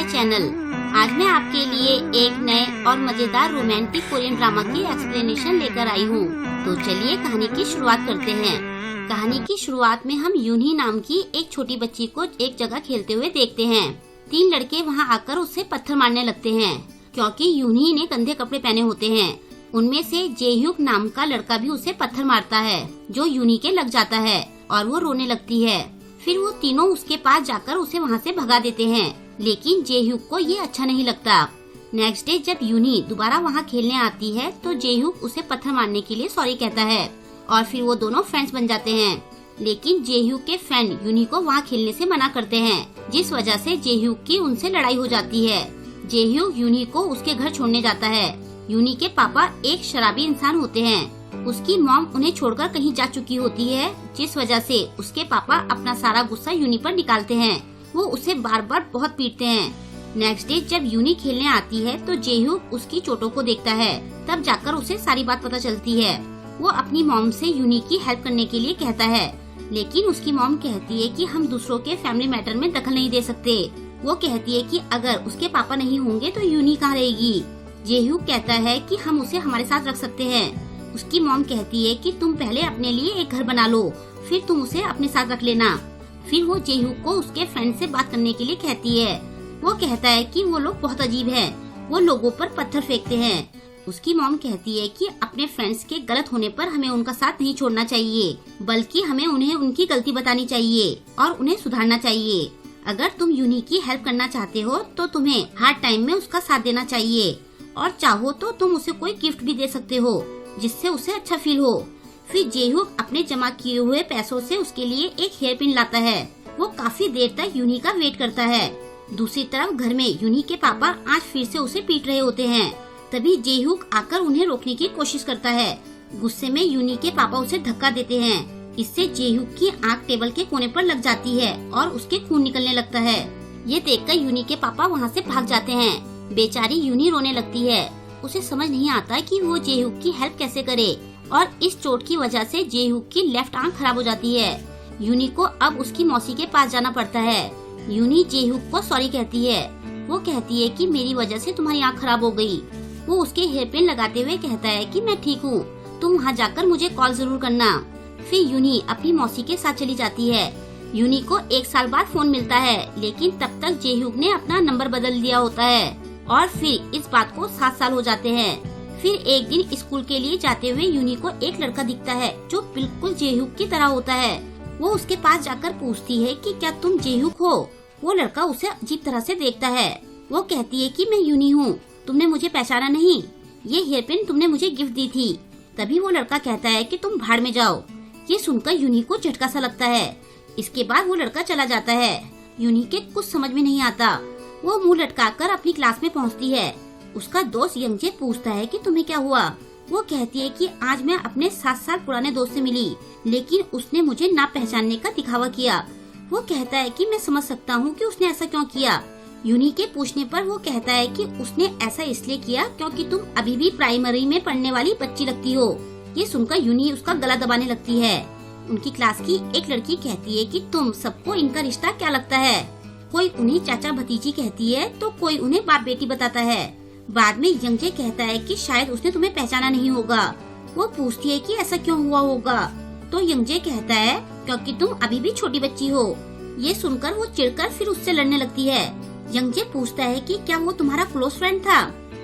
My channel. आज मैं आपके लिए एक नए और मजेदार रोमांटिक कोरियन ड्रामा की एक्सप्लेनेशन लेकर आई हूँ। तो चलिए कहानी की शुरुआत करते हैं। कहानी की शुरुआत में हम यूनी नाम की एक छोटी बच्ची को एक जगह खेलते हुए देखते हैं। 3 लड़के वहाँ आकर उसे पत्थर मारने लगते हैं क्योंकि यूनी ने गंदे कपड़े पहने होते हैं। उनमें से जेह्यूक नाम का लड़का भी उसे पत्थर मारता है जो यूनी के लग जाता है और वो रोने लगती है। फिर वो तीनों उसके पास जाकर उसे वहाँ से भगा देते हैं, लेकिन जेह्यूक को ये अच्छा नहीं लगता। नेक्स्ट डे जब यूनी दोबारा वहाँ खेलने आती है तो जेह्यूक उसे पत्थर मारने के लिए सॉरी कहता है और फिर वो दोनों फ्रेंड्स बन जाते हैं। लेकिन जेह्यूक के फ्रेंड यूनी को वहाँ खेलने से मना करते हैं, जिस वजह से जेह्यूक की उनसे लड़ाई हो जाती है। जेह्यूक यूनी को उसके घर छोड़ने जाता है। यूनी के पापा एक शराबी इंसान होते हैं। उसकी मॉम उन्हें छोड़कर कहीं जा चुकी होती है, जिस वजह से उसके पापा अपना सारा गुस्सा यूनी पर निकालते हैं। वो उसे बार बार बहुत पीटते हैं। नेक्स्ट डे जब यूनी खेलने आती है तो जेह्यूक उसकी चोटों को देखता है। तब जाकर उसे सारी बात पता चलती है। वो अपनी मॉम से यूनी की हेल्प करने के लिए कहता है, लेकिन उसकी मॉम कहती है कि हम दूसरों के फैमिली मैटर में दखल नहीं दे सकते। वो कहती है कि अगर उसके पापा नहीं होंगे तो यूनी कहाँ रहेगी। जेह्यूक कहता है कि हम उसे हमारे साथ रख सकते हैं। उसकी मॉम कहती है कि तुम पहले अपने लिए एक घर बना लो, फिर तुम उसे अपने साथ रख लेना। फिर वो जेह्यूक को उसके फ्रेंड से बात करने के लिए कहती है। वो कहता है कि वो लोग बहुत अजीब हैं, वो लोगों पर पत्थर फेंकते हैं। उसकी मॉम कहती है कि अपने फ्रेंड्स के गलत होने पर हमें उनका साथ नहीं छोड़ना चाहिए, बल्कि हमें उन्हें उनकी गलती बतानी चाहिए और उन्हें सुधारना चाहिए। अगर तुम यूनी की हेल्प करना चाहते हो तो तुम्हें हार्ड टाइम में उसका साथ देना चाहिए और चाहो तो तुम उसे कोई गिफ्ट भी दे सकते हो जिससे उसे अच्छा फील हो। फिर जेह्यूक अपने जमा किए हुए पैसों से उसके लिए एक हेयर पिन लाता है। वो काफी देर तक यूनी का वेट करता है। दूसरी तरफ घर में यूनी के पापा आज फिर से उसे पीट रहे होते हैं। तभी जेह्यूक आकर उन्हें रोकने की कोशिश करता है। गुस्से में यूनी के पापा उसे धक्का देते हैं। इससे जेह्यूक की आंख टेबल के कोने पर लग जाती है और उसके खून निकलने लगता है। ये देखकर यूनी के पापा वहाँ से भाग जाते हैं। बेचारी यूनी रोने लगती है। उसे समझ नहीं आता कि वो जेह्यूक की हेल्प कैसे करे और इस चोट की वजह से जेह्यूक की लेफ्ट आंख खराब हो जाती है। यूनी को अब उसकी मौसी के पास जाना पड़ता है। यूनी जेह्यूक को सॉरी कहती है। वो कहती है कि मेरी वजह से तुम्हारी आंख खराब हो गई। वो उसके हेयर पिन लगाते हुए कहता है कि मैं ठीक हूँ, तुम वहाँ जाकर मुझे कॉल जरूर करना। फिर यूनी अपनी मौसी के साथ चली जाती है। यूनी को 1 साल बाद फोन मिलता है, लेकिन तब तक जेह्यूक ने अपना नंबर बदल दिया होता है और फिर इस बात को 7 साल हो जाते हैं। फिर एक दिन स्कूल के लिए जाते हुए यूनी को एक लड़का दिखता है जो बिल्कुल जेह्यूक की तरह होता है। वो उसके पास जाकर पूछती है कि क्या तुम जेह्यूक हो। वो लड़का उसे अजीब तरह से देखता है। वो कहती है कि मैं यूनी हूँ, तुमने मुझे पहचाना नहीं, ये हेयर पिन तुमने मुझे गिफ्ट दी थी। तभी वो लड़का कहता है कि तुम भाड़ में जाओ। ये सुनकर यूनी को झटका सा लगता है। इसके बाद वो लड़का चला जाता है। यूनी के कुछ समझ में नहीं आता। वो मुंह लटकाकर अपनी क्लास में पहुंचती है। उसका दोस्त यंगजे पूछता है कि तुम्हें क्या हुआ। वो कहती है कि आज मैं अपने 7 साल पुराने दोस्त से मिली, लेकिन उसने मुझे ना पहचानने का दिखावा किया। वो कहता है कि मैं समझ सकता हूँ कि उसने ऐसा क्यों किया। यूनी के पूछने पर वो कहता है कि उसने ऐसा इसलिए किया क्योंकि तुम अभी भी प्राइमरी में पढ़ने वाली बच्ची लगती हो। ये सुनकर यूनी उसका गला दबाने लगती है। उनकी क्लास की एक लड़की कहती है कि तुम सबको इनका रिश्ता क्या लगता है। कोई उन्हें चाचा भतीजी कहती है तो कोई उन्हें बाप बेटी बताता है। बाद में यंगजे कहता है कि शायद उसने तुम्हें पहचाना नहीं होगा। वो पूछती है कि ऐसा क्यों हुआ होगा, तो यंगजे कहता है क्योंकि तुम अभी भी छोटी बच्ची हो। ये सुनकर वो चिढ़कर फिर उससे लड़ने लगती है। यंगजे पूछता है कि क्या वो तुम्हारा क्लोज फ्रेंड था।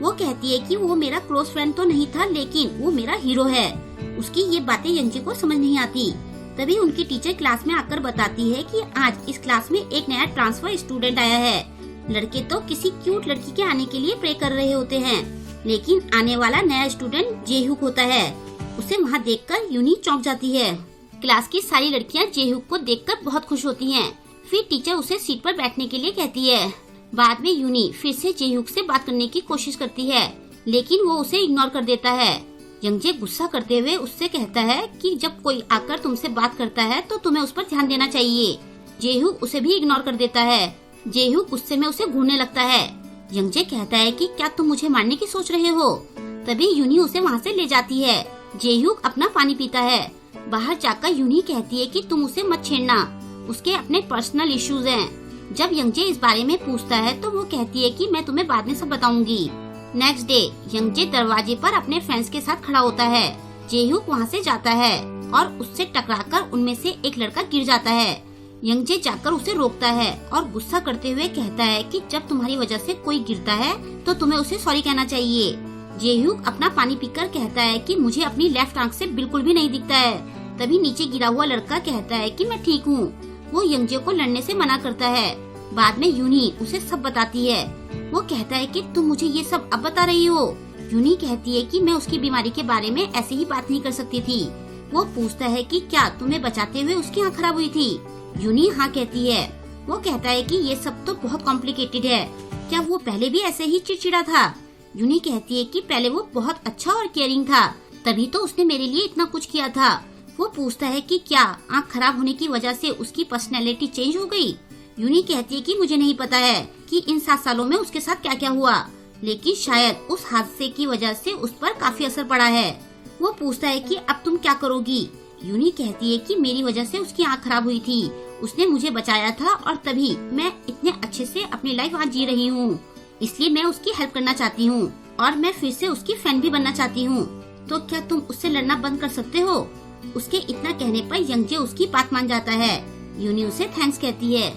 वो कहती है कि वो मेरा क्लोज फ्रेंड तो नहीं था, लेकिन वो मेरा हीरो है। उसकी ये बातें यंगजे को समझ नहीं आती। तभी उनकी टीचर क्लास में आकर बताती है कि आज इस क्लास में एक नया ट्रांसफर स्टूडेंट आया है। लड़के तो किसी क्यूट लड़की के आने के लिए प्रे कर रहे होते हैं, लेकिन आने वाला नया स्टूडेंट जेह्यूक होता है। उसे वहाँ देखकर यूनी चौंक जाती है। क्लास की सारी लड़कियाँ जेह्यूक को देखकर बहुत खुश होती हैं। फिर टीचर उसे सीट पर बैठने के लिए कहती है। बाद में यूनी फिर से जेह्यूक से बात करने की कोशिश करती है, लेकिन वो उसे इग्नोर कर देता है। यंगजे गुस्सा करते हुए उससे कहता है कि जब कोई आकर तुमसे बात करता है तो तुम्हें उस पर ध्यान देना चाहिए। जेह्यूक उसे भी इग्नोर कर देता है। जेह्यूक गुस्से में उसे घूरने लगता है। यंगजे कहता है कि क्या तुम मुझे मारने की सोच रहे हो। तभी यूनी उसे वहाँ से ले जाती है। जेह्यूक अपना पानी पीता है। बाहर जाकर यूनी कहती है कि तुम उसे मत छेड़ना, उसके अपने पर्सनल इश्यूज हैं। जब यंगजे इस बारे में पूछता है तो वो कहती है कि मैं तुम्हें बाद में सब बताऊंगी। नेक्स्ट डे यंगजे दरवाजे पर अपने फ्रेंड्स के साथ खड़ा होता है। जेहूक वहाँ से जाता है और उससे टकराकर उनमें से एक लड़का गिर जाता है। यंगजे जाकर उसे रोकता है और गुस्सा करते हुए कहता है कि जब तुम्हारी वजह से कोई गिरता है तो तुम्हें उसे सॉरी कहना चाहिए। जेहूक अपना पानी पीकर कहता है कि मुझे अपनी लेफ्ट आंख से बिल्कुल भी नहीं दिखता है। तभी नीचे गिरा हुआ लड़का कहता है कि मैं ठीक हूँ। वो यंगजे को लड़ने से मना करता है। बाद में यूनी उसे सब बताती है। वो कहता है कि तुम मुझे ये सब अब बता रही हो। यूनी कहती है कि मैं उसकी बीमारी के बारे में ऐसे ही बात नहीं कर सकती थी। वो पूछता है कि क्या तुम्हें बचाते हुए उसकी आँख खराब हुई थी। यूनी हाँ कहती है। वो कहता है कि ये सब तो बहुत कॉम्प्लिकेटेड है। क्या वो पहले भी ऐसे ही चिड़चिड़ा था। यूनी कहती है कि पहले वो बहुत अच्छा और केयरिंग था, तभी तो उसने मेरे लिए इतना कुछ किया था। वो पूछता है कि क्या आँख खराब होने की वजह से उसकी पर्सनैलिटी चेंज हो गई। यूनी कहती है कि मुझे नहीं पता है कि इन 7 सालों में उसके साथ क्या क्या हुआ, लेकिन शायद उस हादसे की वजह से उस पर काफी असर पड़ा है। वो पूछता है कि अब तुम क्या करोगी। यूनी कहती है कि मेरी वजह से उसकी आँख खराब हुई थी, उसने मुझे बचाया था और तभी मैं इतने अच्छे से अपनी लाइफ आज जी रही हूँ। इसलिए मैं उसकी हेल्प करना चाहती हूँ और मैं फिर से उसकी फ्रेंड भी बनना चाहती हूँ। तो क्या तुम उससे लड़ना बंद कर सकते हो। उसके इतना कहने पर यंगजे उसकी बात मान जाता है। यूनी उसे थैंक्स कहती है।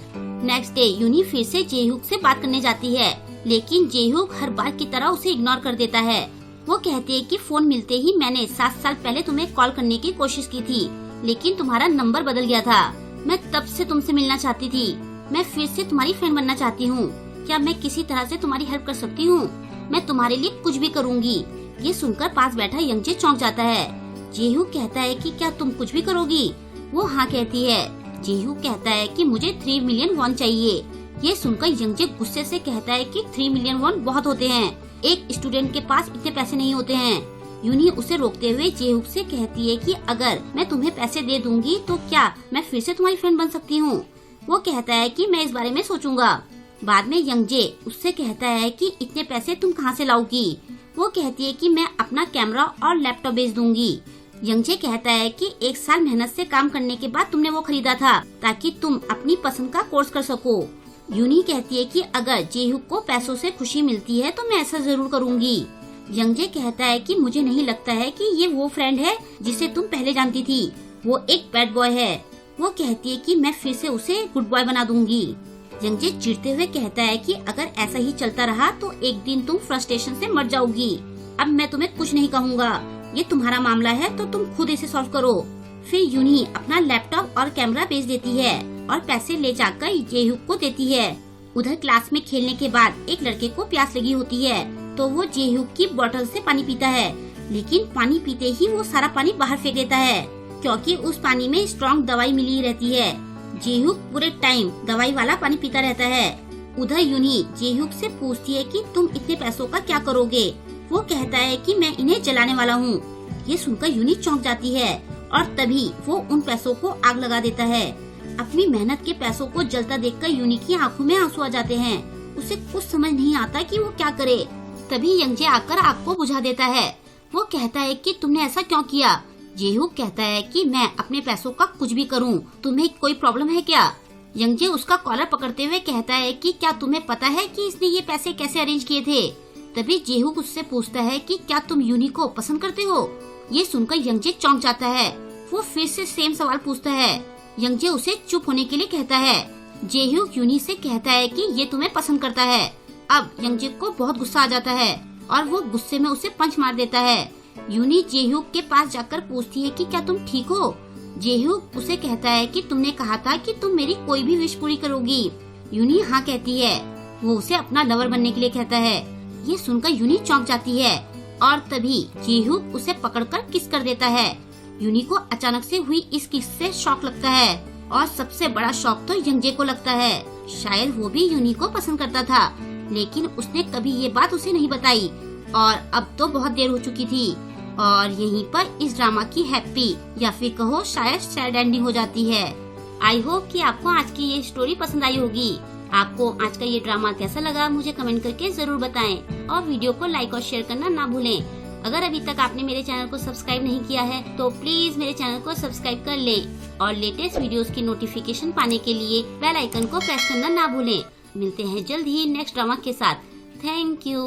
नेक्स्ट डे यूनी फिर से जेहूक से बात करने जाती है, लेकिन जेहूक हर बार की तरह उसे इग्नोर कर देता है। वो कहती है कि फोन मिलते ही मैंने 7 साल पहले तुम्हें कॉल करने की कोशिश की थी, लेकिन तुम्हारा नंबर बदल गया था। मैं तब से तुमसे मिलना चाहती थी। मैं फिर से तुम्हारी फ्रेंड बनना चाहती हूँ। क्या मैं किसी तरह से तुम्हारी हेल्प कर सकती हूँ। मैं तुम्हारे लिए कुछ भी करूँगी। ये सुनकर पास बैठा यंगजे चौंक जाता है। जेहूक कहता है कि क्या तुम कुछ भी करोगी। वो हाँ कहती है। जेहूक कहता है कि मुझे 3 मिलियन वॉन चाहिए। ये सुनकर यंगजे गुस्से से कहता है कि 3 मिलियन वॉन बहुत होते हैं, एक स्टूडेंट के पास इतने पैसे नहीं होते हैं। यूनी उसे रोकते हुए जेहूक से कहती है कि अगर मैं तुम्हें पैसे दे दूंगी तो क्या मैं फिर से तुम्हारी फ्रेंड बन सकती हूँ। वो कहता है कि मैं इस बारे में सोचूंगा। बाद में यंगजे उससे कहता है कि इतने पैसे तुम कहाँ से लाओगी। वो कहती है कि मैं अपना कैमरा और लैपटॉप बेच दूंगी। यंगजे कहता है कि 1 साल मेहनत से काम करने के बाद तुमने वो खरीदा था ताकि तुम अपनी पसंद का कोर्स कर सको। यूनी कहती है कि अगर जेहूक को पैसों से खुशी मिलती है तो मैं ऐसा जरूर करूँगी। यंगजे कहता है कि मुझे नहीं लगता है कि ये वो फ्रेंड है जिसे तुम पहले जानती थी। वो एक बैड बॉय है। वो कहती है कि मैं फिर से उसे गुड बॉय बना दूंगी। यंगजे चिढ़ते हुए कहता है कि अगर ऐसा ही चलता रहा तो एक दिन तुम फ्रस्ट्रेशन से मर जाओगी। अब मैं तुम्हें कुछ नहीं कहूँगा, ये तुम्हारा मामला है तो तुम खुद इसे सॉल्व करो। फिर यूनी अपना लैपटॉप और कैमरा बेच देती है और पैसे ले जाकर जेहूक को देती है। उधर क्लास में खेलने के बाद एक लड़के को प्यास लगी होती है तो वो जेहूक की बोतल से पानी पीता है, लेकिन पानी पीते ही वो सारा पानी बाहर फेंक देता है क्योंकि उस पानी में स्ट्रॉन्ग दवाई मिली रहती है। जेहूक पूरे टाइम दवाई वाला पानी पीता रहता है। उधर यूनी जेहूक से पूछती है कि तुम इतने पैसों का क्या करोगे। वो कहता है कि मैं इन्हें जलाने वाला हूँ। ये सुनकर यूनी चौंक जाती है और तभी वो उन पैसों को आग लगा देता है। अपनी मेहनत के पैसों को जलता देखकर यूनी की आंखों में आंसू आ जाते हैं। उसे कुछ समझ नहीं आता कि वो क्या करे। तभी यंगजे आकर आग को बुझा देता है। वो कहता है कि तुमने ऐसा क्यों किया। जेहूक कहता है कि मैं अपने पैसों का कुछ भी करूं, तुम्हें कोई प्रॉब्लम है क्या। यंगजे उसका कॉलर पकड़ते हुए कहता है कि क्या तुम्हें पता है कि इसने ये पैसे कैसे अरेंज किए थे। तभी जेहूक उससे पूछता है कि क्या तुम यूनी को पसंद करते हो। ये सुनकर यंगजे चौंक जाता है। वो फिर से सेम सवाल पूछता है। यंगजे उसे चुप होने के लिए कहता है। जेहूक यूनी से कहता है कि ये तुम्हें पसंद करता है। अब यंगजे को बहुत गुस्सा आ जाता है और वो गुस्से में उसे पंच मार देता है। यूनी जेहूक के पास जाकर पूछती है कि क्या तुम ठीक हो। जेहूक उसे कहता है कि तुमने कहा था कि तुम मेरी कोई भी विश पूरी करोगी। यूनी हाँ कहती है। वो उसे अपना लवर बनने के लिए कहता है। ये सुनकर यूनी चौंक जाती है और तभी जेहूक उसे पकड़कर किस कर देता है। यूनी को अचानक से हुई इस किस से शॉक लगता है और सबसे बड़ा शॉक तो यंगजे को लगता है। शायद वो भी यूनी को पसंद करता था, लेकिन उसने कभी ये बात उसे नहीं बताई और अब तो बहुत देर हो चुकी थी। और यहीं पर इस ड्रामा की हैप्पी या फिर कहो शायद सैड एंडिंग हो जाती है। आई होप कि आपको आज की ये स्टोरी पसंद आई होगी। आपको आज का ये ड्रामा कैसा लगा मुझे कमेंट करके जरूर बताएं और वीडियो को लाइक और शेयर करना ना भूलें। अगर अभी तक आपने मेरे चैनल को सब्सक्राइब नहीं किया है तो प्लीज मेरे चैनल को सब्सक्राइब कर लें और लेटेस्ट वीडियोस की नोटिफिकेशन पाने के लिए बेल आइकन को प्रेस करना ना भूलें। मिलते हैं जल्द ही नेक्स्ट ड्रामा के साथ। Thank you.